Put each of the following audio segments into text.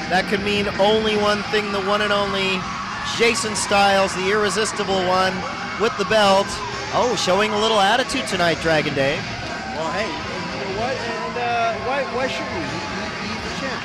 That could mean only one thing, the one and only Jason Styles, the Irresistible one, with the belt. Oh, showing a little attitude tonight, Dragon Dave. Well, hey, you know what? And why shouldn't he? He's the champ.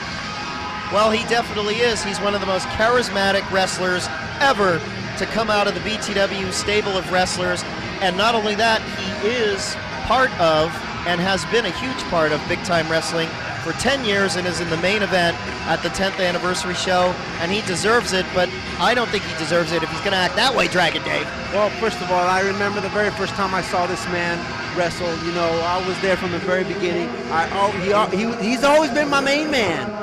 Well, he definitely is. He's one of the most charismatic wrestlers ever to come out of the BTW stable of wrestlers. And not only that, he is part of and has been a huge part of Big Time Wrestling for 10 years and is in the main event at the 10th anniversary show, and he deserves it, but I don't think he deserves it if he's going to act that way, Dragon Dave. Well, first of all, I remember the very first time I saw this man wrestle. You know, I was there from the very beginning. He's always been my main man.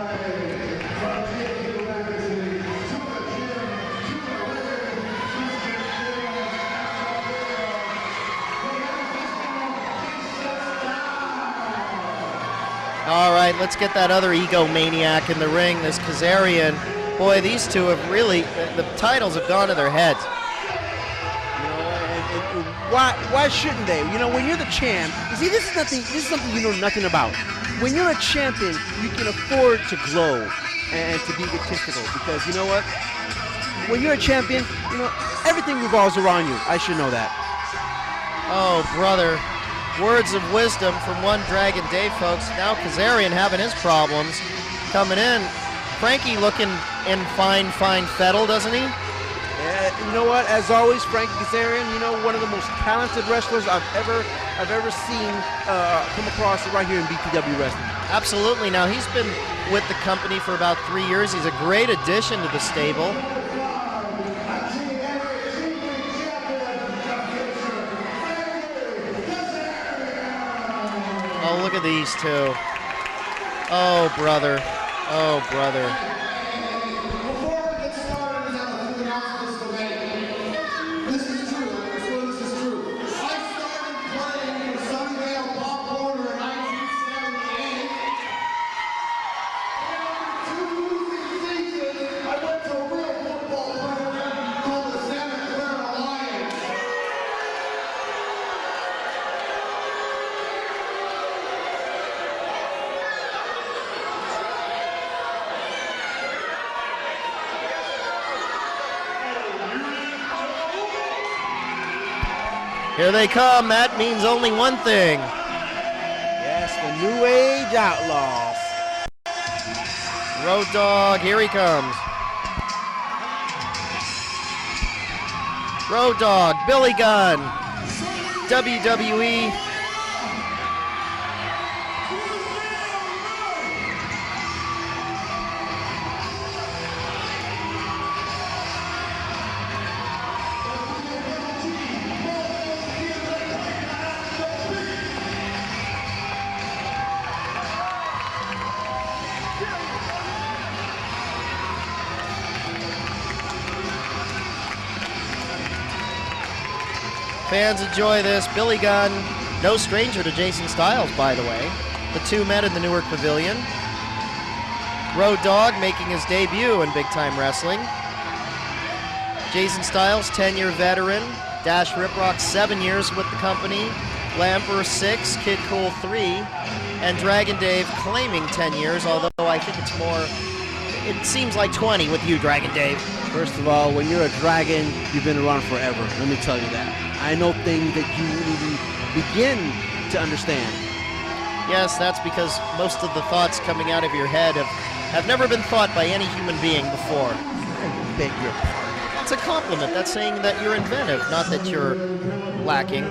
All right, let's get that other egomaniac in the ring, this Kazarian. Boy, these two have really, the titles have gone to their heads. You know, and why shouldn't they? You know, when you're the champ, you see, this is something you know nothing about. When you're a champion, you can afford to glow and to be egotistical, because you know what? When you're a champion, you know, everything revolves around you. I should know that. Oh, brother. Words of wisdom from one Dragon Dave, folks. Now Kazarian having his problems coming in. Frankie looking in fine fettle, doesn't he? Yeah, you know what? As always, Frankie Kazarian, you know, one of the most talented wrestlers I've ever seen come across right here in BTW Wrestling. Absolutely. Now he's been with the company for about 3 years. He's a great addition to the stable. Oh, look at these two. Oh, brother. Oh, brother. Before we get started, we have a few announcements to make. This is true. I swear this is true. I started playing for Sunnyvale Pop Corner in 1978. And 2 losing seasons, I went to a real football program called the Santa Clara Lions. Here they come. That means only one thing. Yes, the New Age Outlaws. Road Dogg, here he comes. Road Dogg, Billy Gunn, WWE. Fans enjoy this. Billy Gunn, no stranger to Jason Styles, by the way. The two met in the Newark Pavilion. Road Dogg making his debut in Big Time Wrestling. Jason Styles, 10-year veteran. Dash Riprock, 7 years with the company. Lamper, 6. Kid Cool, 3. And Dragon Dave claiming 10 years, although I think it's more, it seems like 20 with you, Dragon Dave. First of all, when you're a dragon, you've been around forever. Let me tell you that. I know things that you wouldn't even begin to understand. Yes, that's because most of the thoughts coming out of your head have never been thought by any human being before. I beg your pardon. It's a compliment. That's saying that you're inventive, not that you're lacking.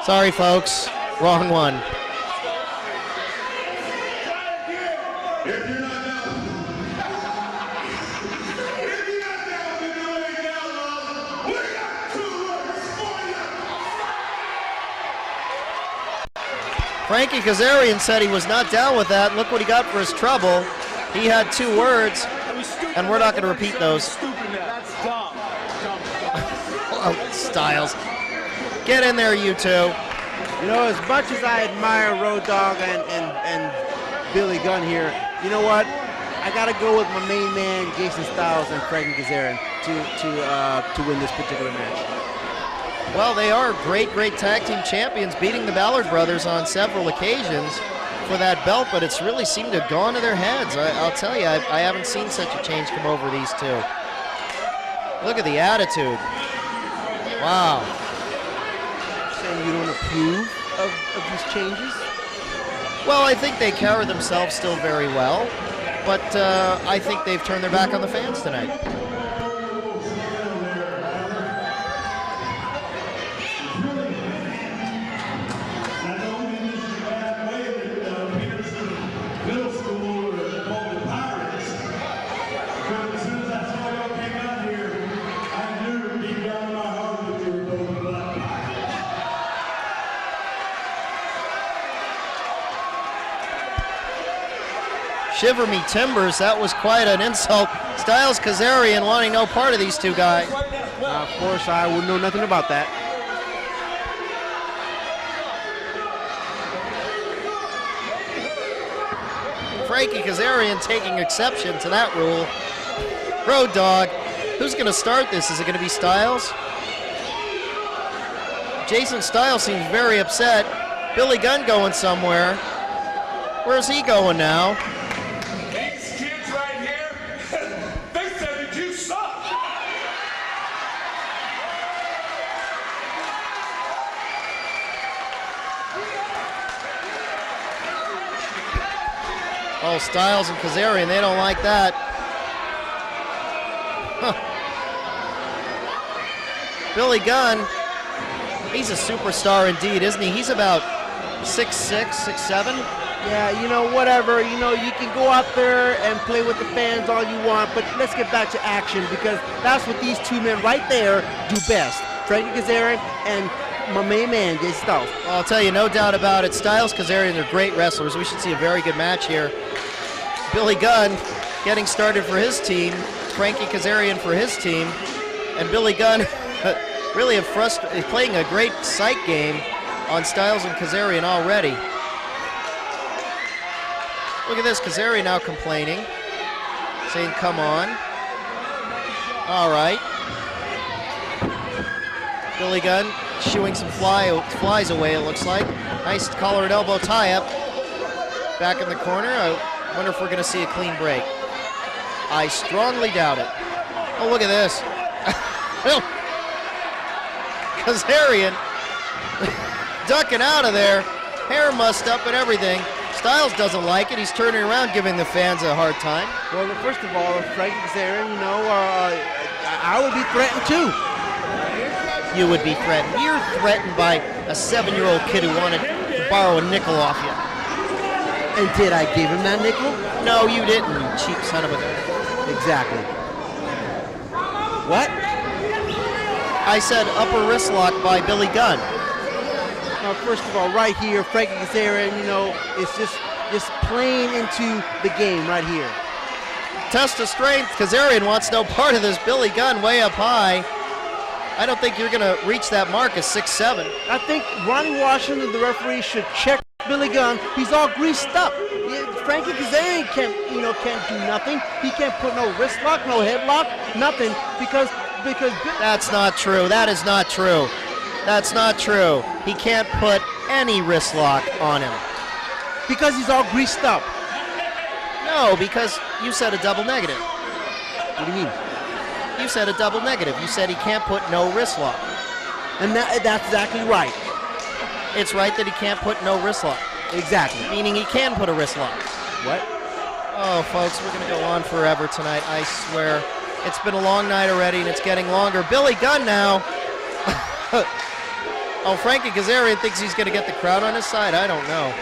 Sorry, folks. Wrong one. If you're not down, if you're not down with the new Age Outlaws, we got 2 words for you. Frankie Kazarian said he was not down with that. Look what he got for his trouble. He had 2 words, and we're not going to repeat those. That's dumb. Oh, Styles. Get in there, you two. You know, as much as I admire Road Dogg and Billy Gunn here, you know what? I got to go with my main man, Jason Styles and Frankie Kazarian to win this particular match. Well, they are great tag team champions, beating the Ballard brothers on several occasions for that belt, but it's really seemed to have gone to their heads. I'll tell you, I haven't seen such a change come over these two. Look at the attitude. Wow. Saying you don't approve of these changes? Well, I think they carry themselves still very well, but I think they've turned their back on the fans tonight. Shiver me timbers, that was quite an insult. Styles Kazarian wanting no part of these two guys. Of course, I would know nothing about that. Frankie Kazarian taking exception to that rule. Road Dogg, who's going to start this? Is it going to be Styles? Jason Styles seems very upset. Billy Gunn going somewhere. Where's he going now? Oh, Styles and Kazarian, they don't like that. Huh. Billy Gunn, he's a superstar indeed, isn't he? He's about 6'6", 6'7". Yeah, you know, whatever. You know, you can go out there and play with the fans all you want, but let's get back to action because that's what these two men right there do best. Frankie Kazarian and my main man, Jason Styles. Well, I'll tell you, no doubt about it. Styles, Kazarian, they're great wrestlers. We should see a very good match here. Billy Gunn getting started for his team, Frankie Kazarian for his team, and Billy Gunn really playing a great sight game on Styles and Kazarian already. Look at this, Kazarian now complaining, saying, come on. All right. Billy Gunn shooing some flies away, it looks like. Nice collar and elbow tie-up. Back in the corner. I wonder if we're going to see a clean break. I strongly doubt it. Oh, look at this. Kazarian ducking out of there. Hair mussed up and everything. Styles doesn't like it. He's turning around, giving the fans a hard time. Well, first of all, Frankie Kazarian, you know, I would be threatened too. You would be threatened. You're threatened by a 7-year-old kid who wanted to borrow a nickel off you. And did I give him that nickel? No, you didn't, you cheap son of a... Exactly. What? I said upper wrist lock by Billy Gunn. Now, first of all, right here, Frankie Kazarian, you know, it's just playing into the game right here. Test of strength. Kazarian wants no part of this. Billy Gunn way up high. I don't think you're going to reach that mark as 6'7". I think Ronnie Washington, the referee, should check Billy Gunn. He's all greased up. Frankie Kazarian can't do nothing. He can't put no wrist lock, no headlock, nothing because. That's not true. That is not true. That's not true. He can't put any wrist lock on him. Because he's all greased up. No, because you said a double negative. What do you mean? You said a double negative. You said he can't put no wrist lock. And that's exactly right. It's right that he can't put no wrist lock. Exactly. Meaning he can put a wrist lock. What? Oh, folks, we're going to go on forever tonight, I swear. It's been a long night already, and it's getting longer. Billy Gunn now. Oh, Frankie Kazarian thinks he's going to get the crowd on his side. I don't know.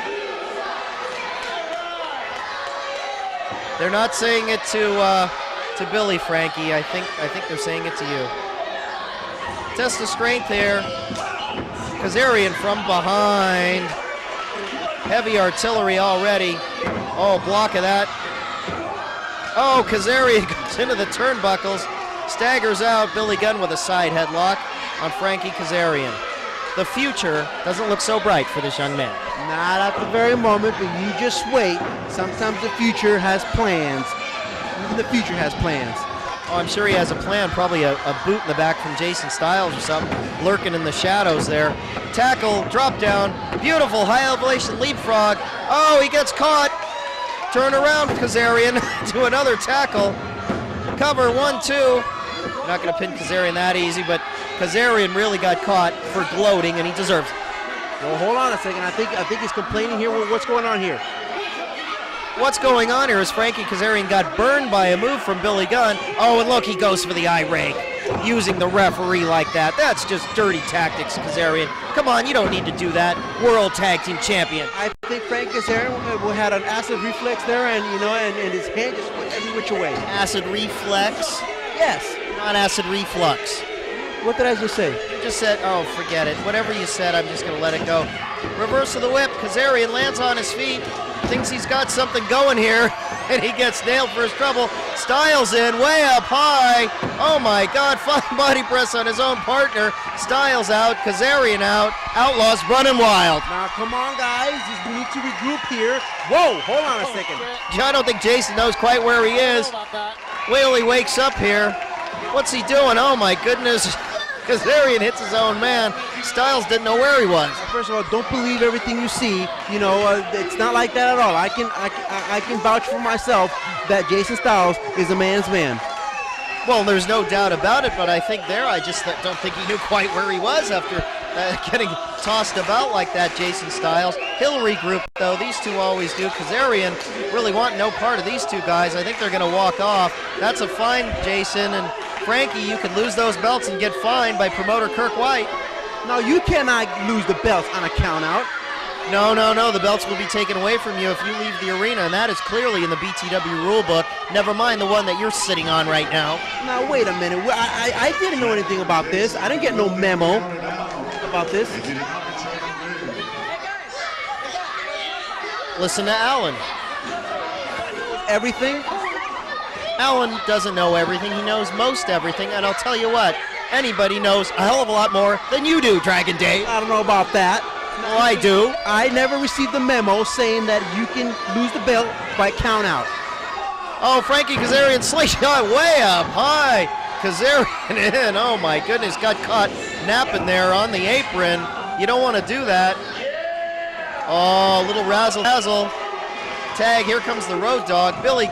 They're not saying it to Billy, Frankie. I think they're saying it to you. Test of strength here. Kazarian from behind. Heavy artillery already. Oh, block of that. Oh, Kazarian goes into the turnbuckles. Staggers out. Billy Gunn with a side headlock on Frankie Kazarian. The future doesn't look so bright for this young man. Not at the very moment, but you just wait. Sometimes the future has plans. Even the future has plans. Oh, I'm sure he has a plan. Probably a boot in the back from Jason Styles or something, lurking in the shadows there. Tackle, drop down, beautiful high elevation leapfrog. Oh, he gets caught. Turn around, Kazarian, to another tackle. Cover, 1-2. Not going to pin Kazarian that easy, but Kazarian really got caught for gloating, and he deserves it. Well, hold on a second. I think he's complaining here. What's going on here? What's going on here is Frankie Kazarian got burned by a move from Billy Gunn. Oh, and look, he goes for the eye rake, using the referee like that. That's just dirty tactics, Kazarian. Come on, you don't need to do that. World Tag Team Champion. I think Frankie Kazarian had an acid reflex there, and his hand just went every which way. Acid reflex? Yes. Not acid reflux. What did I just say? You just said, oh, forget it. Whatever you said, I'm just going to let it go. Reverse of the whip. Kazarian lands on his feet. Thinks he's got something going here, and he gets nailed for his trouble. Styles in, way up high. Oh, my God. Flying body press on his own partner. Styles out. Kazarian out. Outlaws running wild. Now, come on, guys. We need to regroup here. Whoa, hold on a second. I don't think Jason knows quite where he is. Wait till he wakes up here. What's he doing? Oh, my goodness. Kazarian hits his own man. Styles didn't know where he was. First of all, don't believe everything you see. It's not like that at all. I can vouch for myself that Jason Styles is a man's man. Well, there's no doubt about it, but I think I just don't think he knew quite where he was after getting tossed about like that, Jason Styles. He'll regroup, though. These two always do. Kazarian really want no part of these two guys. I think they're going to walk off. That's a fine, Jason, and Frankie, you can lose those belts and get fined by promoter Kirk White. No, you cannot lose the belts on a count out. No. The belts will be taken away from you if you leave the arena, and that is clearly in the BTW rulebook. Never mind the one that you're sitting on right now. Now, wait a minute. I didn't know anything about this. I didn't get no memo about this. Listen to Alan. Everything? Alan doesn't know everything. He knows most everything, and I'll tell you what, anybody knows a hell of a lot more than you do, Dragon Dave. I don't know about that. Well, I do. I never received a memo saying that you can lose the belt by count out. Oh, Frankie Kazarian slingshot way up high. Kazarian in. Oh, my goodness. Got caught napping there on the apron. You don't want to do that. Oh, little razzle-dazzle. Tag. Here comes the Road Dogg. Billy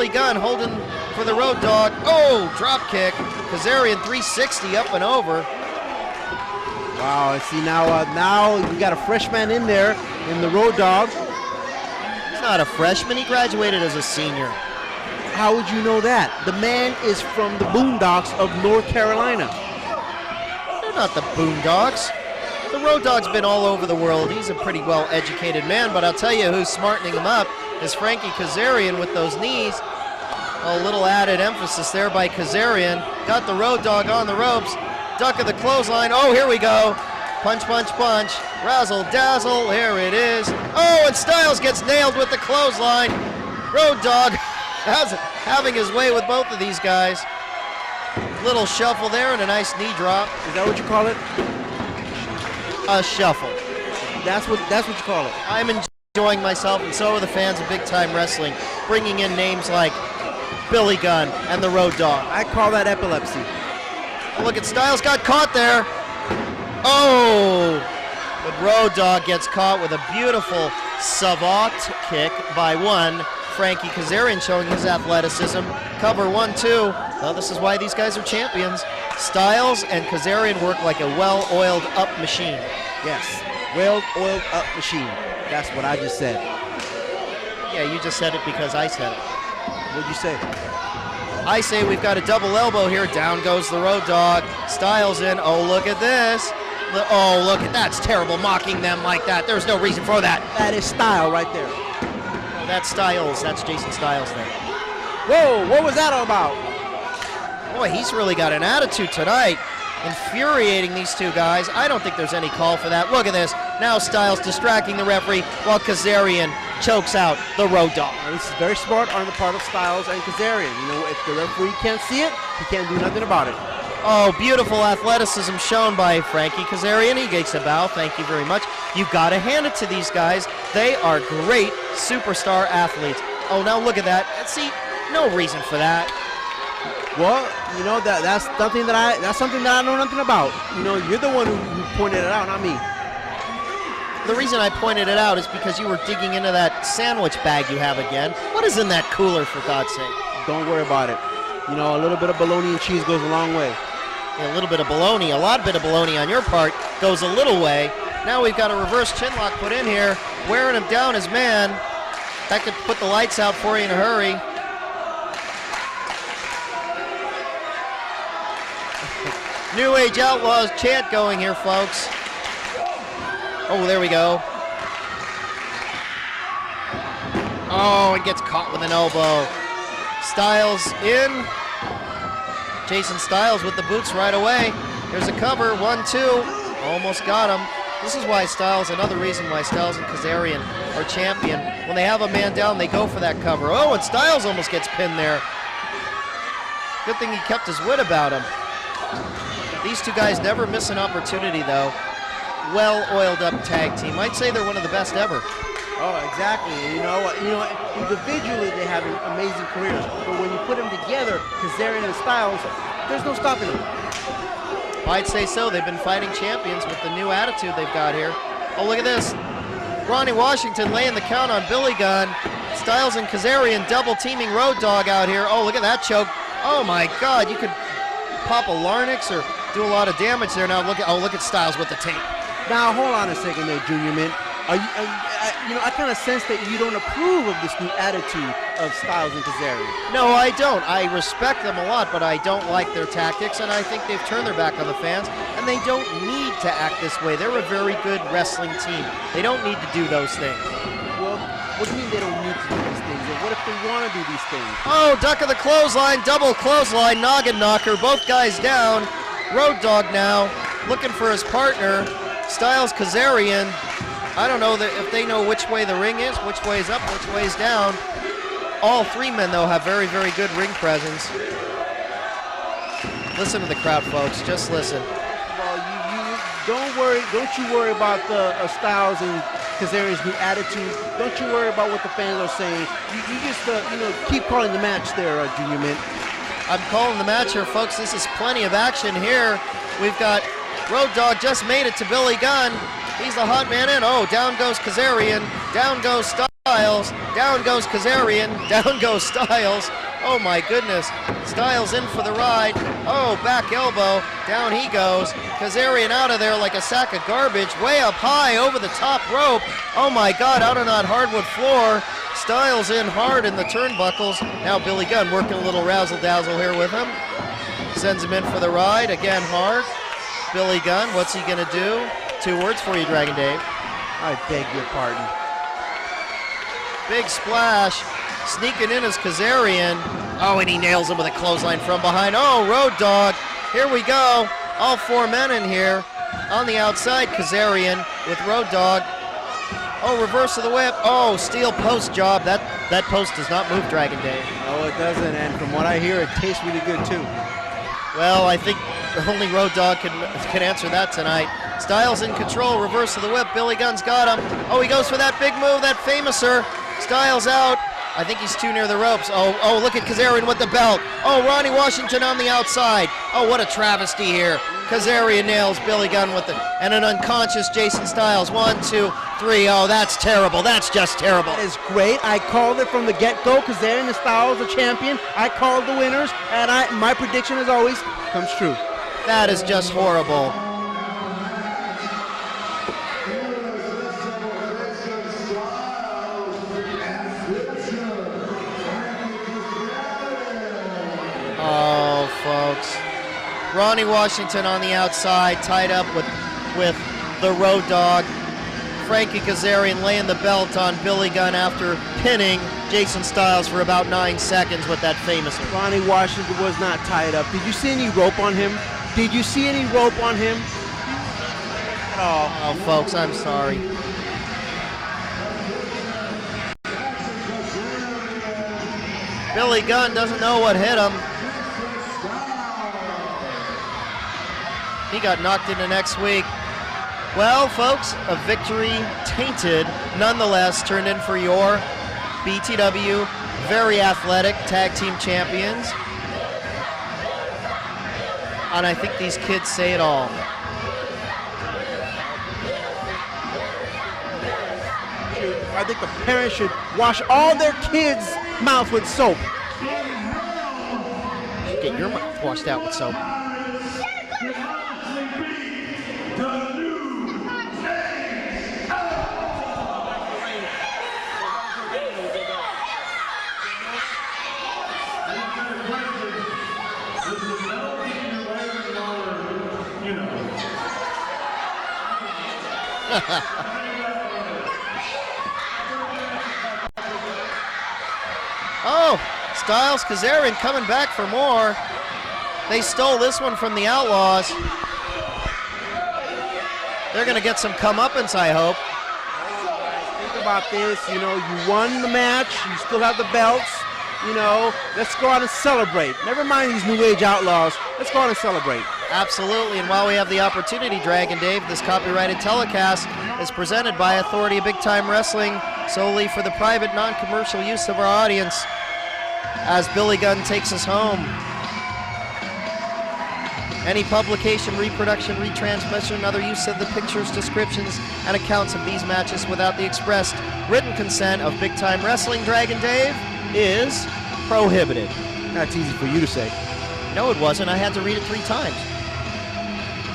Gunn holding for the Road Dogg. Oh, drop kick. Kazarian 360 up and over. Wow, see now you got a freshman in there in the Road Dogg. He's not a freshman. He graduated as a senior. How would you know that? The man is from the Boondocks of North Carolina. They're not the Boondocks. The Road Dogg's been all over the world. He's a pretty well-educated man, but I'll tell you who's smartening him up is Frankie Kazarian with those knees. A little added emphasis there by Kazarian. Got the Road Dogg on the ropes. Duck of the clothesline. Oh, here we go. Punch, punch, punch. Razzle, dazzle. Here it is. Oh, and Styles gets nailed with the clothesline. Road Dogg having his way with both of these guys. Little shuffle there and a nice knee drop. Is that what you call it? A shuffle. That's what you call it. I'm enjoying myself, and so are the fans of Big Time Wrestling, bringing in names like Billy Gunn and the Road Dogg. I call that epilepsy. Look at Styles, got caught there. Oh, the Road Dogg gets caught with a beautiful savate kick by one. Frankie Kazarian showing his athleticism. Cover 1-2. Well, this is why these guys are champions. Styles and Kazarian work like a well-oiled up machine. Yes, well-oiled up machine. That's what I just said. Yeah, you just said it because I said it. What'd you say? I say we've got a double elbow here. Down goes the Road Dogg. Styles in. Oh, look at this. Oh, look at that's terrible, mocking them like that. There's no reason for that. That is style right there. Oh, that's Styles. That's Jason Styles there. Whoa, what was that all about? Boy, he's really got an attitude tonight. Infuriating these two guys. I don't think there's any call for that. Look at this. Now Styles distracting the referee while Kazarian chokes out the Road Dogg. This is very smart on the part of Styles and Kazarian. You know, if the referee can't see it, he can't do nothing about it. Oh, beautiful athleticism shown by Frankie Kazarian. He gets a bow. Thank you very much. You've got to hand it to these guys. They are great superstar athletes. Oh, now look at that. See, no reason for that. Well, you know, that's something that I know nothing about. You know, you're the one who pointed it out, not me. The reason I pointed it out is because you were digging into that sandwich bag you have again. What is in that cooler, for God's sake? Don't worry about it. You know, a little bit of bologna and cheese goes a long way. A little bit of bologna, a lot bit of bologna on your part goes a little way. Now we've got a reverse chin lock put in here, wearing him down as man. That could put the lights out for you in a hurry. New Age Outlaws chant going here, folks. Oh, there we go. Oh, and gets caught with an elbow. Styles in. Jason Styles with the boots right away. There's a cover, 1-2. Almost got him. This is why Styles, another reason why Styles and Kazarian are champion. When they have a man down, they go for that cover. Oh, and Styles almost gets pinned there. Good thing he kept his wit about him. These two guys never miss an opportunity, though. Well-oiled up tag team. I'd say they're one of the best ever. Oh, exactly. You know, individually they have amazing careers, but when you put them together, Kazarian and Styles, there's no stopping them. I'd say so. They've been fighting champions with the new attitude they've got here. Oh, look at this. Ronnie Washington laying the count on Billy Gunn. Styles and Kazarian double teaming Road Dogg out here. Oh, look at that choke. Oh my God, you could pop a larynx or do a lot of damage there. Now look at Styles with the tape. Now hold on a second there, Junior Mint. I kind of sense that you don't approve of this new attitude of Styles and Kazarian. No, I don't. I respect them a lot, but I don't like their tactics, and I think they've turned their back on the fans, and they don't need to act this way. They're a very good wrestling team. They don't need to do those things. Well, what do you mean they don't need to do these things? And what if they want to do these things? Oh, duck of the clothesline, double clothesline, noggin knocker, both guys down. Road Dogg now looking for his partner. Styles, Kazarian. I don't know if they know which way the ring is, which way is up, which way is down. All three men, though, have very, very good ring presence. Listen to the crowd, folks. Just listen. Well, don't you worry about the Styles and Kazarian's new attitude. Don't you worry about what the fans are saying. You just keep calling the match there, Junior Mint. I'm calling the match here, folks. This is plenty of action here. We've got Road Dogg just made it to Billy Gunn. He's the hot man in. Oh, down goes Kazarian. Down goes Styles. Down goes Kazarian. Down goes Styles. Oh, my goodness. Styles in for the ride. Oh, back elbow. Down he goes. Kazarian out of there like a sack of garbage. Way up high over the top rope. Oh, my God, out on that hardwood floor. Styles in hard in the turnbuckles. Now Billy Gunn working a little razzle-dazzle here with him. Sends him in for the ride. Again, hard. Billy Gunn, what's he going to do? 2 words for you, Dragon Dave. I beg your pardon. Big splash. Sneaking in is Kazarian. Oh, and he nails him with a clothesline from behind. Oh, Road Dogg. Here we go. All 4 men in here. On the outside, Kazarian with Road Dogg. Oh, reverse of the whip. Oh, steel post job. That post does not move, Dragon Dave. No, it doesn't. And from what I hear, it tastes really good, too. Well, I think only Road Dogg can answer that tonight. Styles in control, reverse of the whip. Billy Gunn's got him. Oh, he goes for that big move, that famouser. Styles out. I think he's too near the ropes. Oh, look at Kazarian with the belt. Oh, Ronnie Washington on the outside. Oh, what a travesty here. Kazarian nails Billy Gunn with it. And an unconscious Jason Styles. 1, 2, 3. Oh, that's terrible. That's just terrible. That is great. I called it from the get-go. Kazarian and Styles are champion. I called the winners. And my prediction, as always, comes true. That is just horrible. Oh, folks. Ronnie Washington on the outside, tied up with with the Road Dogg. Frankie Kazarian laying the belt on Billy Gunn after pinning Jason Styles for about 9 seconds with that famous one. Ronnie Washington was not tied up. Did you see any rope on him? Did you see any rope on him? Oh, folks, I'm sorry. Billy Gunn doesn't know what hit him. He got knocked into next week. Well, folks, a victory tainted, nonetheless, turned in for your BTW very athletic tag team champions. And I think these kids say it all. I think the parents should wash all their kids' mouth with soap. Get your mouth washed out with soap. Oh, Styles, Kazarian coming back for more. They stole this one from the Outlaws. They're going to get some comeuppance, I hope. Think about this, you know, you won the match, you still have the belts, you know, let's go out and celebrate. Never mind these New Age Outlaws, let's go out and celebrate. Absolutely, and while we have the opportunity, Dragon Dave, this copyrighted telecast is presented by Authority of Big Time Wrestling solely for the private, non-commercial use of our audience as Billy Gunn takes us home. Any publication, reproduction, retransmission, other use of the pictures, descriptions, and accounts of these matches without the expressed written consent of Big Time Wrestling, Dragon Dave, is prohibited. That's easy for you to say. No, it wasn't. I had to read it 3 times.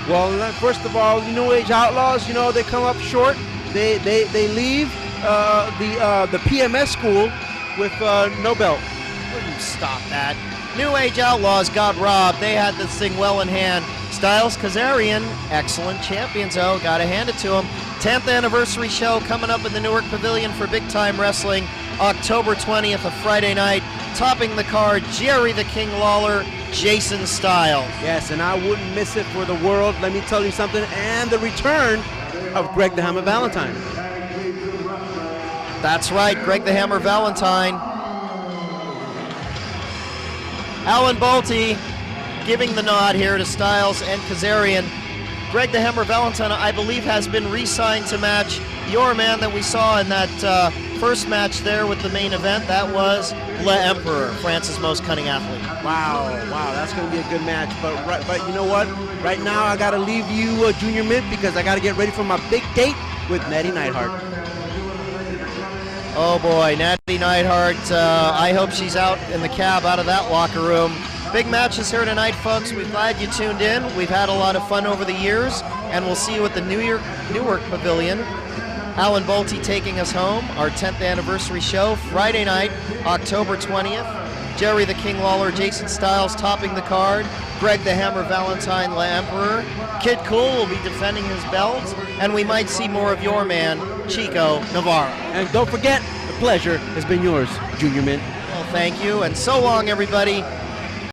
Well, first of all, the New Age Outlaws, you know, they come up short. They leave the PMS school with no belt. Wouldn't stop that. New Age Outlaws got robbed. They had this thing well in hand. Styles, Kazarian, excellent champions, though. Got to hand it to them. 10th anniversary show coming up in the Newark Pavilion for Big Time Wrestling, October 20th, a Friday night. Topping the card, Jerry the King Lawler, Jason Styles. Yes, and I wouldn't miss it for the world. Let me tell you something. And the return of Greg the Hammer Valentine. That's right, Greg the Hammer Valentine. Alan Bolte giving the nod here to Styles and Kazarian. Greg the Hammer Valentine, I believe, has been re-signed to match your man that we saw in that first match there with the main event. That was Le Emperor, France's most cunning athlete. Wow, that's going to be a good match. But you know what? Right now, I got to leave you Junior Mint because I got to get ready for my big date with Natty Neidhart. Oh boy, Natty Neidhart. I hope she's out in the cab out of that locker room. Big matches here tonight, folks. We're glad you tuned in. We've had a lot of fun over the years, and we'll see you at the Newark Pavilion. Alan Bolte taking us home, our 10th anniversary show, Friday night, October 20th. Jerry the King Lawler, Jason Styles topping the card. Greg the Hammer Valentine, Le Emperor. Kid Cool will be defending his belt, and we might see more of your man, Chico Navarro. And don't forget, the pleasure has been yours, Junior Mint. Well, thank you, and so long, everybody.